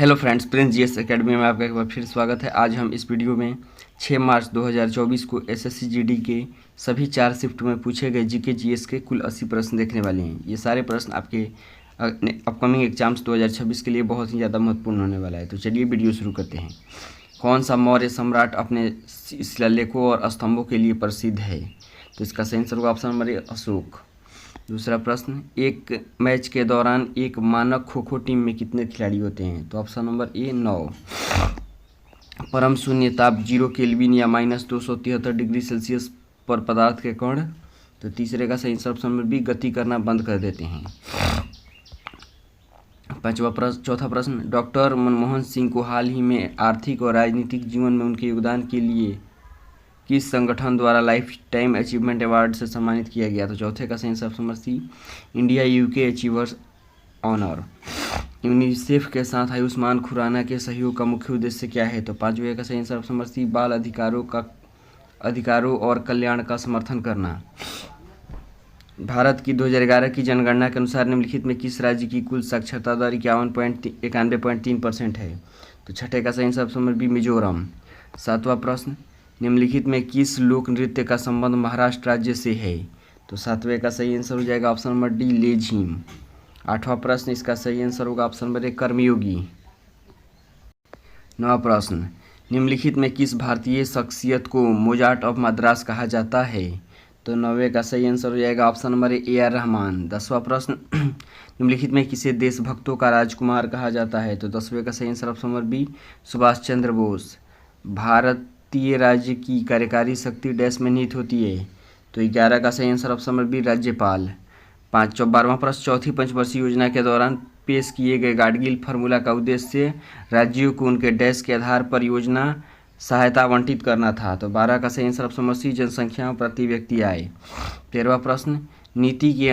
Hello friends, Prince GS academy में आपका एक बार फिर स्वागत है। आज हम इस वीडियो में 6 मार्च 2024 को एसएससी जीडी के सभी 4 शिफ्ट में पूछे गए जीके जीएस के कुल 80 प्रश्न देखने वाले हैं। ये सारे प्रश्न आपके अपकमिंग एग्जाम्स 2026 के लिए बहुत ही ज़्यादा महत्वपूर्ण होने वाला है। तो चलिए वीडियो शुरू करते हैं। कौन सा मौर्य सम्राट अपने शिलालेखों और स्तंभों के लिए प्रसिद्ध है? तो इसका सही आंसर होगा ऑप्शन नंबर ए, अशोक। दूसरा प्रश्न, एक मैच के दौरान एक मानक खो खो टीम में कितने खिलाड़ी होते हैं? तो ऑप्शन नंबर ए, 9। परम शून्य ताप 0 केल्विन या -273 डिग्री सेल्सियस पर पदार्थ के कण। तो तीसरे का सही आंसर ऑप्शन नंबर बी, गति करना बंद कर देते हैं। चौथा प्रश्न, डॉक्टर मनमोहन सिंह को हाल ही में आर्थिक और राजनीतिक जीवन में उनके योगदान के लिए किस संगठन द्वारा लाइफ टाइम अचीवमेंट अवार्ड से सम्मानित किया गया? तो चौथे का सही answer option number C, India UK achievers honour. UNICEF के साथ आयुष्मान खुराना के सहयोग का मुख्य उद्देश्य क्या है? तो पांचवें का सही आंसर ऑप्शन नंबर सी, बाल अधिकारों और कल्याण का समर्थन करना। भारत की 2011 की जनगणना के अनुसार निम्नलिखित में किस राज्य की कुल साक्षरता दर 91.3% है? तो छठे का सही answer option number B, Mizoram. सातवां प्रश्न, निम्नलिखित में किस लोक नृत्य का संबंध महाराष्ट्र राज्य से है? तो सातवें का सही आंसर हो जाएगा ऑप्शन नंबर डी, लेझिम। आठवां प्रश्न, इसका सही आंसर होगा ऑप्शन नंबर ए, कर्मयोगी। नौवां प्रश्न, निम्नलिखित में किस भारतीय शख्सियत को मोजार्ट ऑफ मद्रास कहा जाता है? तो नौवें का सही आंसर हो जाएगा option number A, R Rahman. 10वां प्रश्न, निम्नलिखित में किसे देशभक्तों का राजकुमार कहा जाता है? तो 10वें का सही answer option number B, Subhash Chandra Bose. भारतीय राज्य की कार्यकारी शक्ति डैश में निहित होती है? तो 11 का सही आंसर ऑप्शन नंबर बी, राज्यपाल। 12वां प्रश्न, चौथी पंचवर्षीय योजना के दौरान पेश किए गए गाडगिल फार्मूला का उद्देश्य राज्यों को उनके डैश के आधार पर योजना सहायता आवंटित करना था? तो 12 का सही आंसर ऑप्शन नंबर सी, जनसंख्या प्रति व्यक्ति आय। 13वां प्रश्न, नीति के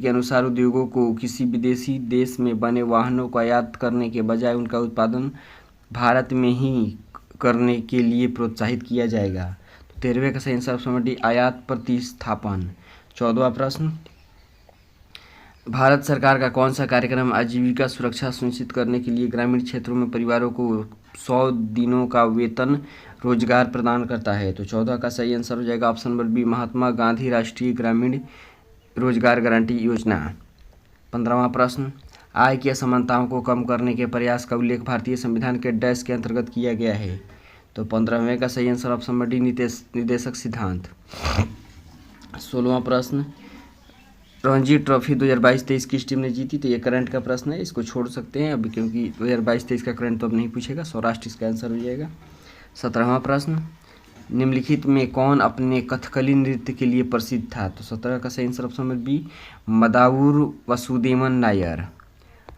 अनुसार उद्योगों को किसी विदेशी देश में बने वाहनों को आयात करने के बजाय उनका उत्पादन भारत में ही करने के लिए प्रोत्साहित किया जाएगा? तो 13वें का सही आंसर ऑप्शन नंबर डी, आयात प्रतिस्थापन। 14वां प्रश्न, भारत सरकार का कौन सा कार्यक्रम आजीविका सुरक्षा सुनिश्चित करने के लिए ग्रामीण क्षेत्रों में परिवारों को 100 दिनों का वेतन रोजगार प्रदान करता है? तो 14 का सही आंसर हो जाएगा option number B, Mahatma Gandhi राष्ट्रीय ग्रामीण रोजगार गारंटी योजना। 15वां प्रश्न, आय की असमानताओं को कम करने के प्रयास का उल्लेख भारतीय संविधान के डैश के अंतर्गत किया गया है? तो 15वें का सही आंसर ऑप्शन नंबर डी, निर्देशक सिद्धांत। 16वां प्रश्न, रणजी ट्रॉफी 2022-23 किस टीम ने जीती? तो ये करंट का प्रश्न है, इसको छोड़ सकते हैं अभी क्योंकि 2022-23 का करंट तो अब नहीं पूछेगा। सौराष्ट्र इसका आंसर हो जाएगा। 17वां प्रश्न, निम्नलिखित में कौन अपने कथकली नृत्य के लिए प्रसिद्ध था? तो 17 का सही answer option number B, Madavoor Vasudevan Nair.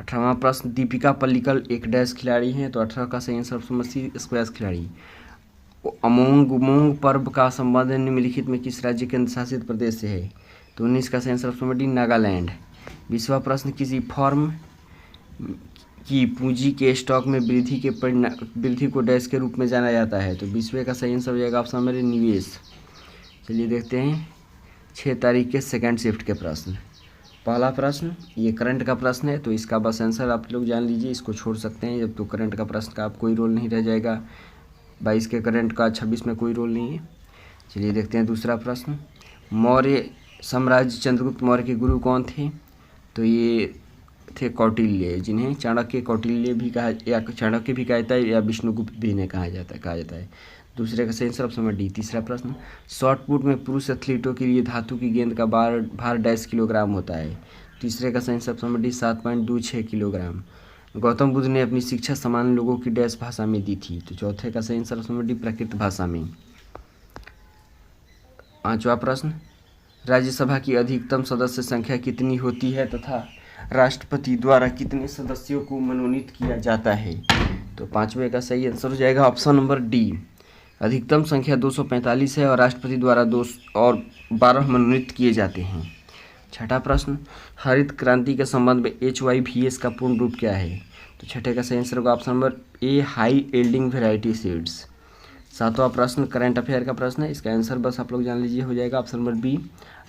18वां प्रश्न, दीपिका पल्लिकल एक डैश खिलाड़ी हैं? तो 18 का सही answer option number C, squash खिलाड़ी। उमंग पर्व का संबंध निम्नलिखित में किस राज्य के शासित प्रदेश से है? तो 19 का सही answer option number D, Nagaland. 20वां प्रश्न, किसी फर्म की पूंजी के स्टॉक में वृद्धि को डैश के रूप में जाना जाता है? तो 20वें का सही आंसर हो जाएगा ऑप्शन नंबर ए, निवेश। चलिए देखते हैं 6 तारीख के सेकंड शिफ्ट के प्रश्न। पहला प्रश्न, ये करंट का प्रश्न है तो इसका बस आंसर आप लोग जान लीजिए, इसको छोड़ सकते हैं जब तो करंट का प्रश्न का आप कोई रोल नहीं रह जाएगा। 22 के करंट का 26 में कोई रोल नहीं है। चलिए देखते हैं दूसरा प्रश्न, मौर्य साम्राज्य चंद्रगुप्त मौर्य के गुरु कौन थे? तो ये थे कौटिल्य, जिन्हें चाणक्य कौटिल्य भी कहा या चाणक्य भी कहता है या विष्णुगुप्त भी इन्हें कहा जाता है। दूसरे का सही आंसर ऑप्शन नंबर डी। तीसरा प्रश्न, शॉर्ट पुट में पुरुष एथलीटों के लिए धातु की गेंद का भार डैश किलोग्राम होता है? तीसरे का सही answer option number D, 7.26 kilogram. Gautam Buddha ने अपनी शिक्षा सामान्य लोगों की डैश भाषा में दी थी? तो चौथे का सही आंसर ऑप्शन नंबर डी, प्राकृत भाषा में। 5वां प्रश्न, राज्यसभा की अधिकतम सदस्य संख्या कितनी होती है तथा राष्ट्रपति द्वारा कितने सदस्यों को मनोनीत किया जाता है? तो 5वें का सही आंसर हो जाएगा ऑप्शन नंबर डी, अधिकतम संख्या 245 है और राष्ट्रपति द्वारा 12 मनोनीत किए जाते हैं। 6ठा प्रश्न, हरित क्रांति के संबंध में HYVS का पूर्ण रूप क्या है? तो 6ठे का सही आंसर होगा option number A, high yielding variety seeds. 7वां प्रश्न करंट अफेयर का प्रश्न है, इसका आंसर बस आप लोग जान लीजिए, हो जाएगा ऑप्शन नंबर बी,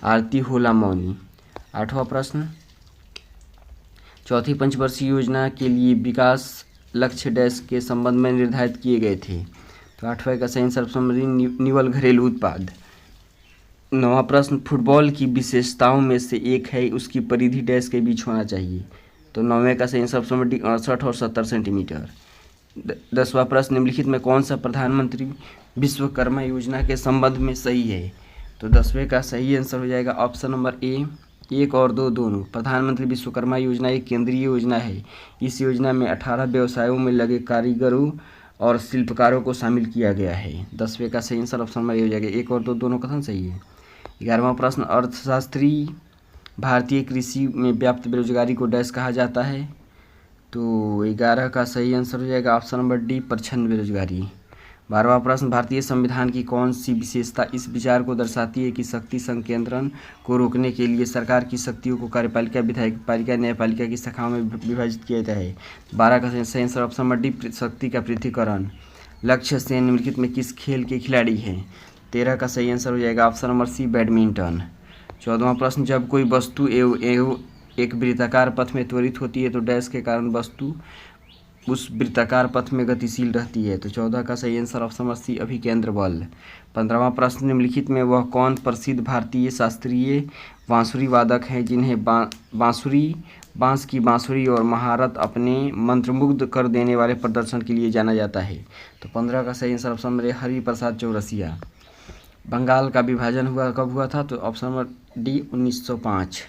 आरती होला मौनी। 8वां प्रश्न, चौथी पंचवर्षीय योजना के लिए विकास लक्ष्य डैश के संबंध में निर्धारित किए गए थे? तो 8वां का सही आंसर ऑप्शन नंबर निवल घरेलू उत्पाद। 9वां प्रश्न, फुटबॉल की विशेषताओं में से एक है उसकी परिधि डैश के बीच होना चाहिए? तो 9वें का सही आंसर ऑप्शन नंबर 68 और 70 सेंटीमीटर। 10वां प्रश्न, निम्नलिखित में कौन सा प्रधानमंत्री विश्वकर्मा योजना के संबंध में सही है? तो 10वें का सही आंसर हो जाएगा ऑप्शन नंबर ए, 1 और 2 दोनों। प्रधानमंत्री विश्वकर्मा योजना एक केंद्रीय योजना है। इस योजना में 18 व्यवसायों में लगे कारीगरों और शिल्पकारों को शामिल किया गया है। 10वें का सही आंसर ऑप्शन नंबर ए हो जाएगा, 1 और 2 दोनों कथन सही है। 11वां प्रश्न, अर्थशास्त्री भारतीय कृषि में व्याप्त बेरोजगारी को डैश कहा जाता है? तो 11 का सही आंसर हो जाएगा ऑप्शन नंबर डी, प्रच्छन्न बेरोजगारी। 12वां प्रश्न, भारतीय संविधान की कौन सी विशेषता इस विचार को दर्शाती है कि शक्ति संकेंद्रण को रोकने के लिए सरकार की शक्तियों को कार्यपालिका, विधायक पालिका, न्यायपालिका की शाखाओं में विभाजित किया जाता है? 12 का सही आंसर ऑप्शन नंबर डी, शक्ति का पृथक्करण। लक्ष्य सेन निम्नलिखित में किस खेल के खिलाड़ी हैं? 13 का सही आंसर हो जाएगा ऑप्शन नंबर सी, बैडमिंटन। 14वां प्रश्न, जब कोई वस्तु एवं एक वृत्ताकार पथ में त्वरित होती है तो डैश के कारण वस्तु उस वृत्ताकार पथ में गतिशील रहती है? तो 14 का सही आंसर ऑप्शन नंबर सी, अभिकेंद्र बल। 15वां प्रश्न, निम्नलिखित में वह कौन प्रसिद्ध भारतीय शास्त्रीय बांसुरी वादक हैं जिन्हें बांस की बांसुरी और महारत अपने मंत्रमुग्ध कर देने वाले प्रदर्शन के लिए जाना जाता है? तो 15 का सही answer option number Hariprasad Chaurasia. Bengal का विभाजन कब हुआ था? तो ऑप्शन नंबर डी, 1905।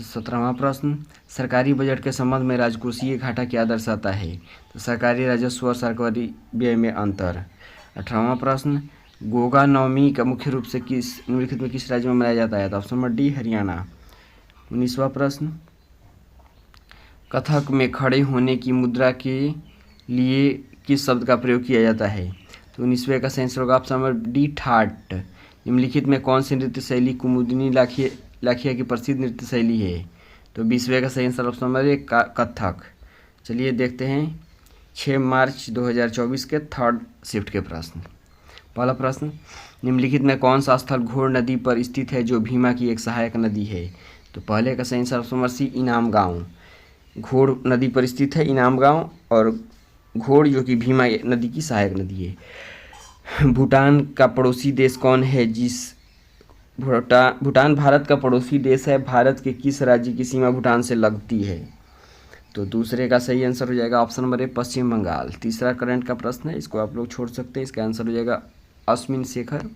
17वां प्रश्न, सरकारी बजट के संबंध में राजकोषीय घाटा क्या दर्शाता है? तो सरकारी राजस्व और सरकारी व्यय में अंतर। 18वां प्रश्न, गोगा नवमी का मुख्य रूप से निम्नलिखित में किस राज्य में मनाया जाता है? तो ऑप्शन नंबर डी, हरियाणा। 19वां प्रश्न, कथक में खड़े होने की मुद्रा के लिए किस शब्द का प्रयोग किया जाता है? तो 19वें का सही आंसर होगा ऑप्शन नंबर डी, ठाट। निम्नलिखित में कौन सी नृत्य शैली कुमुदिनी लाखिया की प्रसिद्ध नृत्य शैली है? तो 20वें का सही आंसर ऑप्शन नंबर ए, कथक। चलिए देखते हैं 6 मार्च 2024 के थर्ड शिफ्ट के प्रश्न। पहला प्रश्न, निम्नलिखित में कौन सा स्थल घोड़ नदी पर स्थित है जो भीमा की एक सहायक नदी है? तो पहले का सही आंसर ऑप्शन नंबर सी, इनाम गाँव। घोड़ नदी पर स्थित है इनाम गाँव, और घोड़ जो कि भीमा नदी की सहायक नदी है। भूटान का पड़ोसी देश कौन है? भूटान भारत का पड़ोसी देश है। भारत के किस राज्य की सीमा भूटान से लगती है? तो दूसरे का सही आंसर हो जाएगा ऑप्शन नंबर ए, पश्चिम बंगाल। तीसरा करंट का प्रश्न है, इसको आप लोग छोड़ सकते हैं। इसका आंसर हो जाएगा अश्विन शेखर।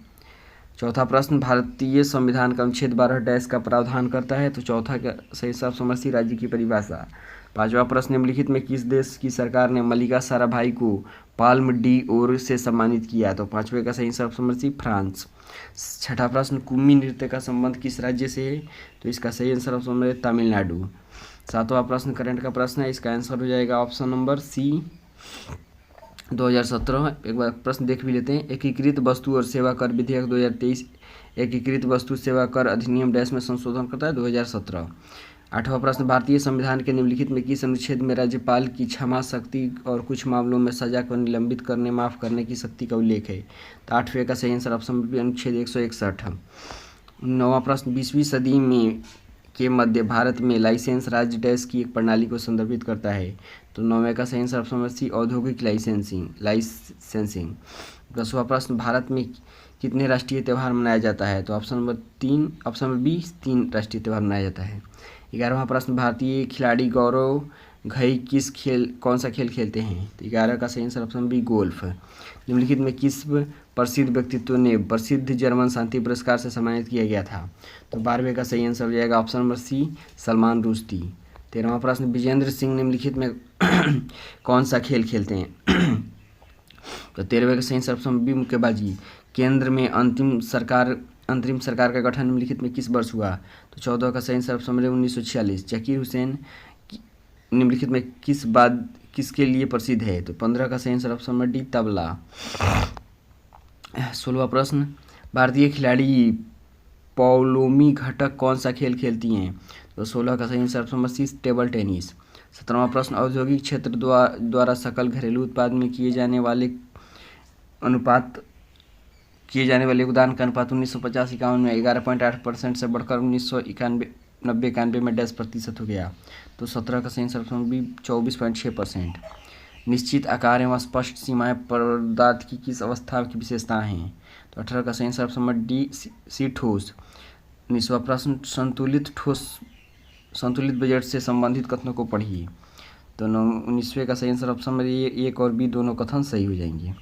चौथा प्रश्न, भारतीय संविधान का अनुच्छेद 12 डैश का प्रावधान करता है? तो चौथा का सही आंसर समझती राज्य की परिभाषा। पांचवा प्रश्न, निम्नलिखित में किस देश की सरकार ने मल्लिका साराभाई को पाल्म डी ओर से सम्मानित किया? तो पांचवे का सही answer option number C, France. छठा प्रश्न, कुम्मी नृत्य का संबंध किस राज्य से है? तो इसका सही आंसर ऑप्शन नंबर तमिलनाडु। सातवां प्रश्न करंट का प्रश्न है, इसका आंसर हो जाएगा ऑप्शन नंबर सी, 2017। एक बार प्रश्न देख भी लेते हैं। एकीकृत वस्तु और सेवा कर विधेयक 2023 एकीकृत वस्तु सेवा कर अधिनियम डैश में संशोधन करता है? 2017। आठवां प्रश्न, भारतीय संविधान के निम्नलिखित में किस अनुच्छेद में राज्यपाल की क्षमा शक्ति और कुछ मामलों में सजा को निलंबित करने, माफ करने की शक्ति का उल्लेख है? तो 8वें का सही आंसर ऑप्शन बी, अनुच्छेद 161। 9वां प्रश्न, 20वीं सदी में के मध्य भारत में लाइसेंस राज्य डैश की एक प्रणाली को संदर्भित करता है? तो 9वें का सही आंसर ऑप्शन नंबर सी, औद्योगिक लाइसेंसिंग। 10वां प्रश्न, भारत में कितने राष्ट्रीय त्यौहार मनाया जाता है? तो ऑप्शन नंबर बी, 3 राष्ट्रीय त्यौहार मनाया जाता है। 11वां प्रश्न, भारतीय खिलाड़ी गौरव घई कौन सा खेल खेलते हैं? तो 11 का सही आंसर ऑप्शन बी, गोल्फ। निम्नलिखित में किस प्रसिद्ध व्यक्तित्व ने प्रसिद्ध जर्मन शांति पुरस्कार से सम्मानित किया गया था? तो 12वें का सही आंसर हो जाएगा option number C, Salman Rushdie. 13वां प्रश्न, विजेंद्र सिंह निम्नलिखित में कौन सा खेल खेलते हैं? तो 13वें का सही आंसर ऑप्शन बी, मुक्केबाजी। केंद्र में अंतरिम सरकार का गठन निम्नलिखित में किस वर्ष हुआ? तो 14 का सही आंसर ऑप्शन 1946। जकीर हुसैन निम्नलिखित में किसके लिए प्रसिद्ध है? तो 15 का सही आंसर ऑप्शन डी, तबला। 16वां प्रश्न, भारतीय खिलाड़ी पौलोमी घटक कौन सा खेल खेलती हैं? तो 16 का सही answer option C, table tennis. 17वां प्रश्न, औद्योगिक क्षेत्र द्वारा सकल घरेलू उत्पाद में किए जाने वाले योगदान का अनुपात 1950-51 में 11.8% से बढ़कर 1991-91 में 10% हो गया? तो 17 का सही आंसर ऑप्शन बी, 24.6%। निश्चित आकार एवं स्पष्ट सीमाएं पदार्थ की किस अवस्था की विशेषताएं हैं? तो 18 का सही आंसर ऑप्शन नंबर डी सी ठोस। 19वां प्रश्न संतुलित बजट से संबंधित कथनों को पढ़िए। तो 19वें का सही आंसर ऑप्शन नंबर ए और बी दोनों कथन सही हो जाएंगे।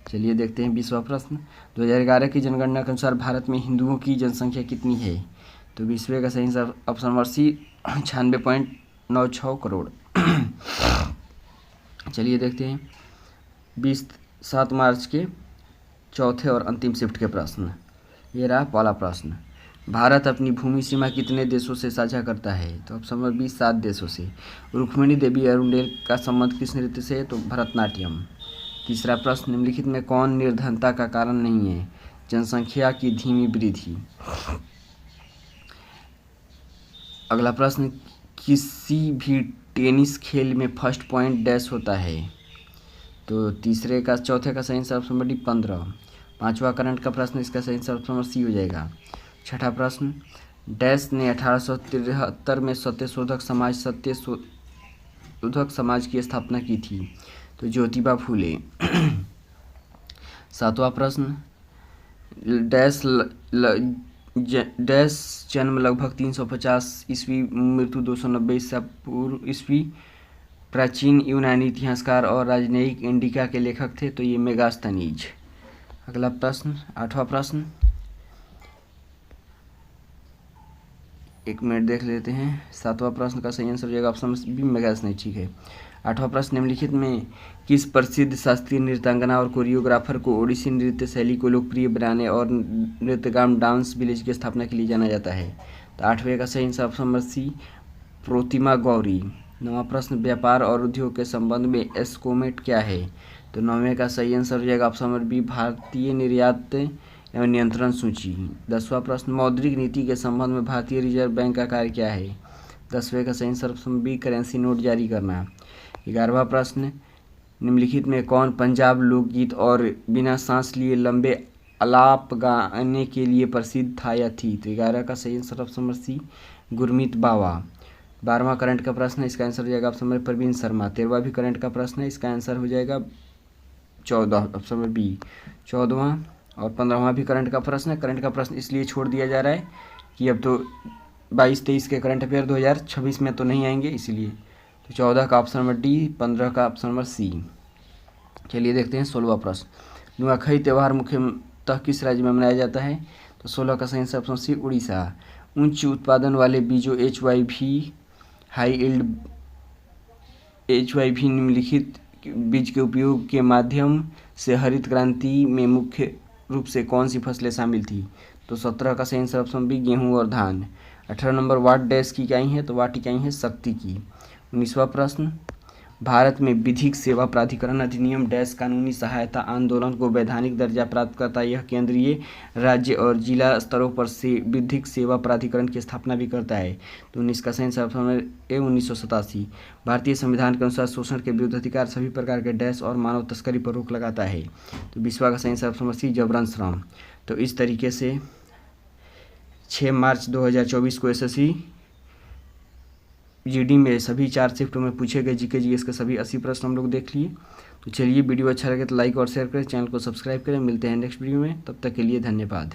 चलिए देखते हैं 20वां प्रश्न। 2011 की जनगणना के अनुसार भारत में हिंदुओं की जनसंख्या कितनी है? तो 20वें का सही answer option number C 96.96 crore. चलिए देखते हैं 7 मार्च के चौथे और अंतिम शिफ्ट के प्रश्न। ये रहा पहला प्रश्न। भारत अपनी भूमि सीमा कितने देशों से साझा करता है? तो ऑप्शन नंबर बी 7 देशों से। रुक्मिणी देवी अरुंडेल का संबंध किस नृत्य से? तो भरतनाट्यम। तीसरा प्रश्न। निम्नलिखित में कौन निर्धनता का कारण नहीं है? जनसंख्या की धीमी वृद्धि। अगला प्रश्न। किसी भी टेनिस खेल में फर्स्ट पॉइंट डैश होता है? तो चौथे का सही आंसर ऑप्शन नंबर डी 15। 5वां करंट का प्रश्न, इसका सही आंसर ऑप्शन नंबर सी हो जाएगा। छठा प्रश्न। डैश ने 1873 में सत्यशोधक समाज की स्थापना की थी? तो ज्योतिबा फूले। 7वां प्रश्न। डैश जन्म लगभग 350 ईस्वी, मृत्यु 290 ईसा पूर्व ईस्वी, प्राचीन यूनानी इतिहासकार और राजनयिक इंडिका के लेखक थे? तो ये मेगास्थनीज। अगला प्रश्न 8वां प्रश्न, एक मिनट देख लेते हैं। 7वां प्रश्न का सही आंसर हो जाएगा ऑप्शन बी मेगास्थनीज। ठीक है। 8वां प्रश्न। निम्नलिखित में किस प्रसिद्ध शास्त्रीय नृत्यांगना और कोरियोग्राफर को ओडिसी नृत्य शैली को लोकप्रिय बनाने और नृत्यगाम डांस विलेज की स्थापना के लिए जाना जाता है? तो 8वें का सही answer option number C Protima Gauri. 9वां प्रश्न। व्यापार और उद्योग के संबंध में एस्कोमेट क्या है? तो 9वें का सही आंसर हो जाएगा ऑप्शन नंबर बी भारतीय निर्यात एवं नियंत्रण सूची। 10वां प्रश्न। मौद्रिक नीति के संबंध में भारतीय रिजर्व बैंक का कार्य क्या है? 10वें का सही answer option B currency note जारी करना। 11वां प्रश्न। निम्नलिखित में कौन पंजाब लोकगीत और बिना सांस लिए लंबे आलाप गाने के लिए प्रसिद्ध था या थी? तो 11 का सही answer option number C Gurmeet Bawa. 12वां करंट का प्रश्न है, इसका आंसर हो जाएगा ऑप्शन नंबर प्रवीण शर्मा। 13वां भी करंट का प्रश्न है, इसका आंसर हो जाएगा 14 ऑप्शन नंबर बी 14वां। और 15वां भी करंट का प्रश्न है। करंट का प्रश्न इसलिए छोड़ दिया जा रहा है कि अब तो 22-23 के करंट अफेयर 2026 में तो नहीं आएंगे, इसलिए। तो 14 का ऑप्शन नंबर डी, 15 का ऑप्शन नंबर सी। चलिए देखते हैं 16वां प्रश्न। नुआखई त्यौहार मुख्यतः किस राज्य में मनाया जाता है? तो 16 का सही आंसर ऑप्शन सी उड़ीसा। उच्च उत्पादन वाले बीजों HYV निम्नलिखित बीज के उपयोग के माध्यम से हरित क्रांति में मुख्य रूप से कौन सी फसलें शामिल थी? तो 17 का सही आंसर ऑप्शन बी गेहूं और धान। 18 नंबर वाट डैश की इकाई है? तो वाट इकाई है शक्ति की। 19वां प्रश्न। भारत में विधिक सेवा प्राधिकरण अधिनियम डैश कानूनी सहायता आंदोलन को वैधानिक दर्जा प्राप्त करता है। यह केंद्रीय, राज्य और जिला स्तरों पर से विधिक सेवा प्राधिकरण की स्थापना भी करता है। तो 19 का सही आंसर ऑप्शन नंबर ए 1987। भारतीय संविधान के अनुसार शोषण के विरुद्ध अधिकार सभी प्रकार के डैश और मानव तस्करी पर रोक लगाता है। तो 20वां का सही आंसर ऑप्शन नंबर सी जबरन श्रम। तो इस तरीके से 6 मार्च 2024 को SSC GD में सभी 4 शिफ्टों में पूछे गए GK GS के सभी 80 प्रश्न हम लोग देख लिए। तो चलिए, वीडियो अच्छा लगे तो लाइक और शेयर करें, चैनल को सब्सक्राइब करें। मिलते हैं नेक्स्ट वीडियो में, तब तक के लिए धन्यवाद।